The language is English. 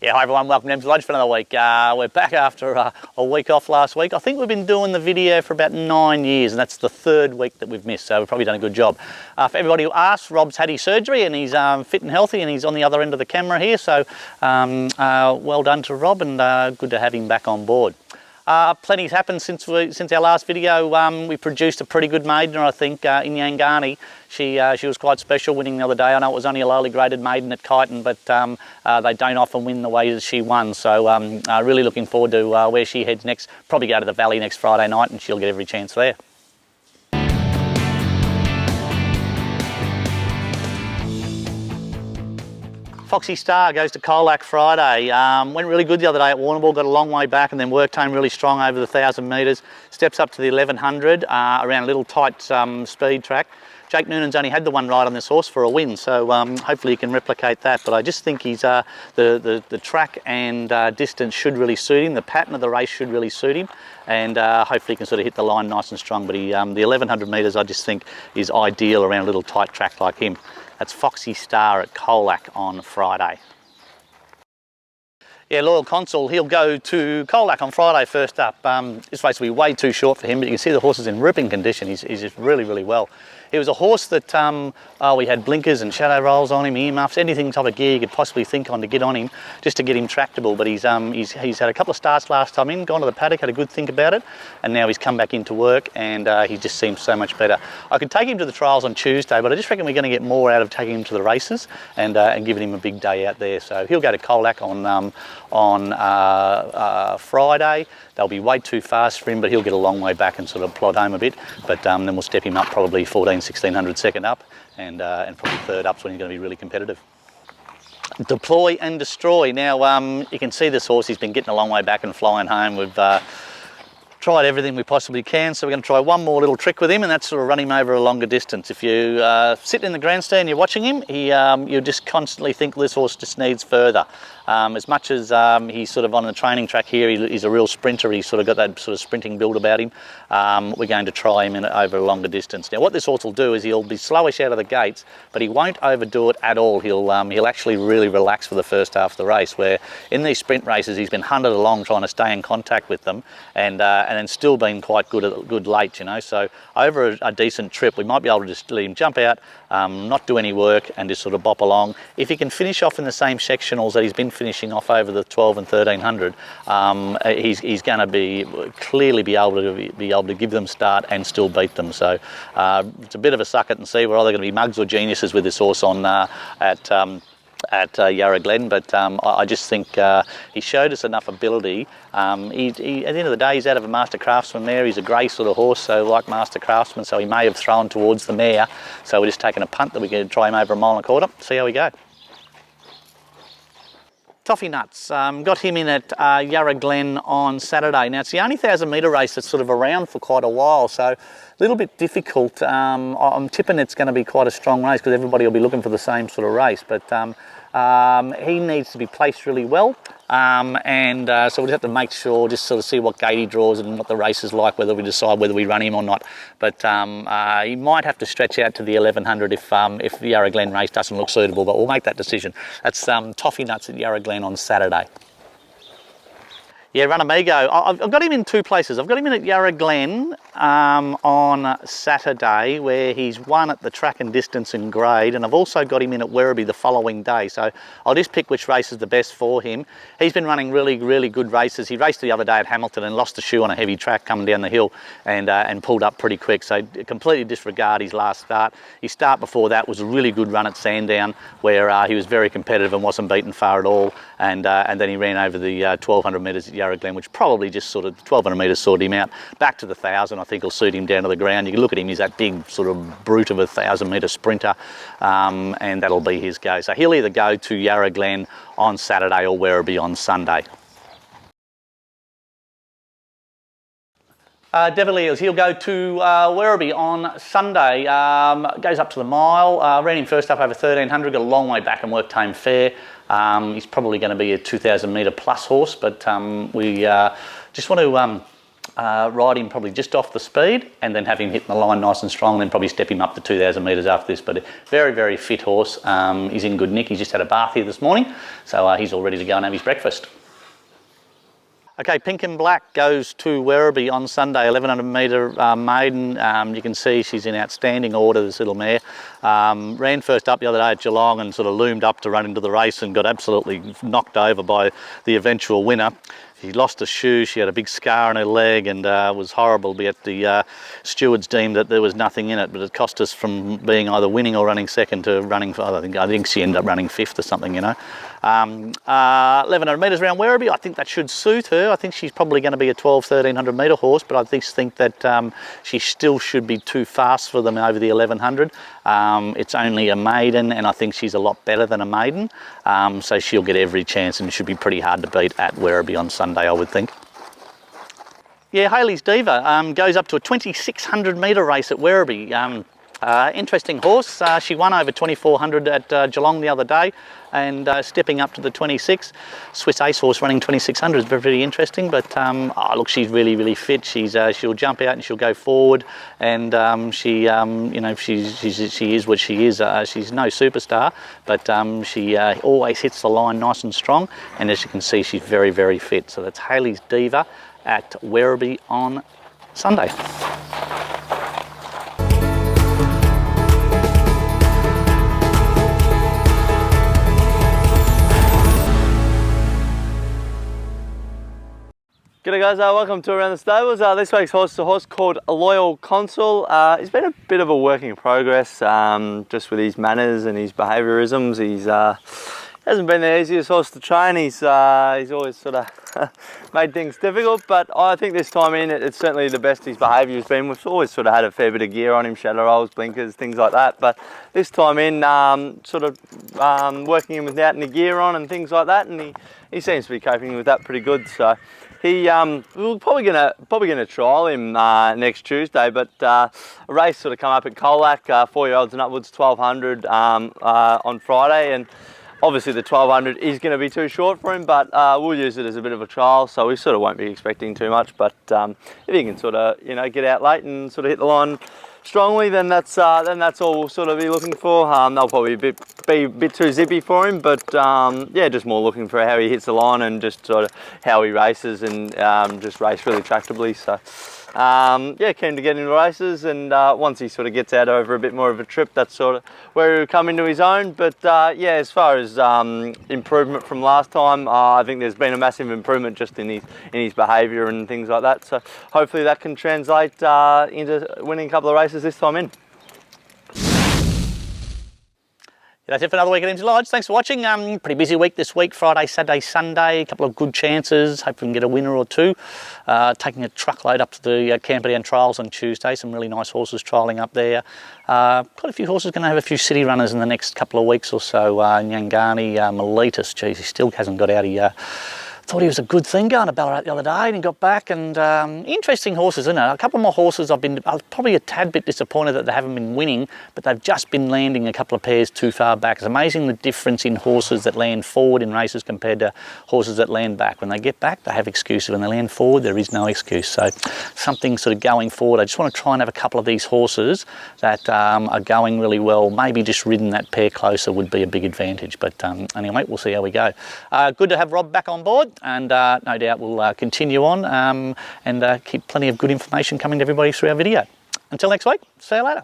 Yeah, hi everyone, welcome to Emsley Lodge for another week. We're back after a week off last week. I think we've been doing the video for about 9 years, and that's the third week that we've missed, so we've probably done a good job. For everybody who asks, Rob's had his surgery and he's fit and healthy, and he's on the other end of the camera here, so well done to Rob, and good to have him back on board. Plenty's happened since our last video. We produced a pretty good maiden, I think, Inyangani. She was quite special, winning the other day. I know it was only a lowly graded maiden at Kyneton, but they don't often win the way that she won. So really looking forward to where she heads next. Probably go to the Valley next Friday night, and she'll get every chance there. Foxy Star goes to Colac Friday. Went really good the other day at Warrnambool, got a long way back and then worked home really strong over the 1,000 metres. Steps up to the 1100 around a little tight speed track. Jake Noonan's only had the one ride on this horse for a win, so hopefully he can replicate that. But I just think he's the track and distance should really suit him. The pattern of the race should really suit him, and hopefully he can sort of hit the line nice and strong. But the 1100 metres I just think is ideal around a little tight track like him. That's Foxy Star at Colac on Friday. Yeah, Loyal Consul, he'll go to Colac on Friday first up. This race will be way too short for him, but you can see the horse is in ripping condition. He's just really, really well. He was a horse that we had blinkers and shadow rolls on him, earmuffs, anything type of gear you could possibly think on to get on him, just to get him tractable. But he's had a couple of starts last time in, gone to the paddock, had a good think about it, and now he's come back into work, and he just seems so much better. I could take him to the trials on Tuesday, but I just reckon we're going to get more out of taking him to the races and giving him a big day out there. So he'll go to Colac on Friday. They'll be way too fast for him, but he'll get a long way back and sort of plod home a bit. But then we'll step him up probably 1600 second up, and probably third up's when he's going to be really competitive. Deploy and Destroy. Now you can see this horse, he's been getting a long way back and flying home. We've tried everything we possibly can, so we're going to try one more little trick with him, and that's sort of run him over a longer distance. If you sit in the grandstand and you're watching him, you just constantly think this horse just needs further. As much as he's sort of on the training track here, he's a real sprinter. He's sort of got that sort of sprinting build about him. We're going to try him over a longer distance. Now what this horse will do is he'll be slowish out of the gates, but he won't overdo it at all. He'll actually really relax for the first half of the race, where in these sprint races he's been hunted along trying to stay in contact with them, and then still been quite good late, you know. So over a decent trip we might be able to just let him jump out, not do any work, and just sort of bop along. If he can finish off in the same sectionals that he's been finishing off over the 12 and 1300, he's going to clearly be able to give them start and still beat them. So it's a bit of a suck it and see. We're either going to be mugs or geniuses with this horse on at Yarra Glen, but I just think he showed us enough ability. At the end of the day, he's out of a Master Craftsman mare. He's a grey sort of horse, so like Master Craftsman, so he may have thrown towards the mare. So we're just taking a punt that we can try him over a mile and a quarter, see how we go. Toffee Nuts, got him in at Yarra Glen on Saturday. Now it's the only 1,000 metre race that's sort of around for quite a while, so a little bit difficult. I'm tipping it's going to be quite a strong race because everybody will be looking for the same sort of race, but he needs to be placed really well. So we'll just have to make sure, just sort of see what gate he draws and what the race is like, whether we decide whether we run him or not. But he might have to stretch out to the 1100 if the Yarra Glen race doesn't look suitable, but we'll make that decision. That's Toffee Nuts at Yarra Glen on Saturday. Yeah, run Amigo. I've got him in two places. I've got him in at Yarra Glen on Saturday, where he's won at the track and distance and grade, and I've also got him in at Werribee the following day. So I'll just pick which race is the best for him. He's been running really, really good races. He raced the other day at Hamilton and lost a shoe on a heavy track coming down the hill, and pulled up pretty quick. So completely disregard his last start. His start before that was a really good run at Sandown, where he was very competitive and wasn't beaten far at all. And then he ran over the 1200 metres at Yarra Glen, which probably just sort of 1200 metres sorted him out. Back to the 1000, I think will suit him down to the ground. You can look at him, he's that big sort of brute of a 1,000 metre sprinter, and that'll be his go. So he'll either go to Yarra Glen on Saturday or Werribee on Sunday. Deviliers, he'll go to Werribee on Sunday. Goes up to the mile, ran him first up over 1300, got a long way back and worked home fair. He's probably going to be a 2,000 metre plus horse, but we just want to ride him probably just off the speed and then have him hit the line nice and strong, and then probably step him up to 2,000 metres after this. But a very, very fit horse. He's in good nick. He's just had a bath here this morning, so he's all ready to go and have his breakfast. Okay, Pink and Black goes to Werribee on Sunday, 1100 metre maiden. You can see she's in outstanding order, this little mare. Ran first up the other day at Geelong and sort of loomed up to run into the race and got absolutely knocked over by the eventual winner. She lost a shoe, she had a big scar on her leg, and it was horrible, yet the stewards deemed that there was nothing in it, but it cost us from being either winning or running second to running, I think she ended up running fifth or something, you know. 1100 metres around Werribee, I think that should suit her. I think she's probably going to be a 1300 metre horse, but I think that she still should be too fast for them over the 1100. It's only a maiden, and I think she's a lot better than a maiden, so she'll get every chance and should be pretty hard to beat at Werribee on Sunday, I would think. Yeah, Hayleys Diva goes up to a 2600 metre race at Werribee. Interesting horse. She won over 2400 at Geelong the other day, and stepping up to the 26. Swiss Ace horse running 2600 is very interesting, but look, she's really, really fit. She'll jump out and she'll go forward, and she is what she is. She's no superstar, but she always hits the line nice and strong, and as you can see, she's very, very fit. So that's Hayleys Diva at Werribee on Sunday. G'day guys, welcome to Around the Stables. This week's horse is a horse called Loyal Consul. He's been a bit of a work in progress, just with his manners and his behaviourisms. He's hasn't been the easiest horse to train. He's always sort of made things difficult, but I think this time in it's certainly the best his behaviour has been. We've always sort of had a fair bit of gear on him, shadow rolls, blinkers, things like that, but this time in working him without any gear on and things like that, and he seems to be coping with that pretty good. So we're probably gonna trial him next Tuesday, but a race sort of come up at Colac, 4-year-olds and upwards, 1200 on Friday, and obviously the 1200 is going to be too short for him, but we'll use it as a bit of a trial, so we sort of won't be expecting too much. But if he can sort of get out late and sort of hit the line strongly, then that's all we'll sort of be looking for. They'll probably be a bit too zippy for him, but yeah, just more looking for how he hits the line and just sort of how he races, and just race really tractably. So yeah, keen to get into races, and once he sort of gets out over a bit more of a trip, that's sort of where he'll come into his own. But yeah, as far as improvement from last time, I think there's been a massive improvement just in his behaviour and things like that. So hopefully that can translate into winning a couple of races this time in. That's it for another week at Emsley Lodge. Thanks for watching. Pretty busy week this week, Friday, Saturday, Sunday. A couple of good chances. Hope we can get a winner or two. Taking a truckload up to the Camperdown Trials on Tuesday. Some really nice horses trialling up there. Quite a few horses going to have a few city runners in the next couple of weeks or so. Inyangani, Miletus, geez, he still hasn't got out. He thought he was a good thing going to Ballarat the other day, and he got back, and interesting horses, isn't it? A couple more horses I'm probably a tad bit disappointed that they haven't been winning, but they've just been landing a couple of pairs too far back. It's amazing the difference in horses that land forward in races compared to horses that land back. When they get back, they have excuses. When they land forward, there is no excuse. So something sort of going forward. I just want to try and have a couple of these horses that are going really well. Maybe just ridden that pair closer would be a big advantage. But anyway, we'll see how we go. Good to have Rob back on board, and no doubt we'll continue on and keep plenty of good information coming to everybody through our video. Until next week, see you later.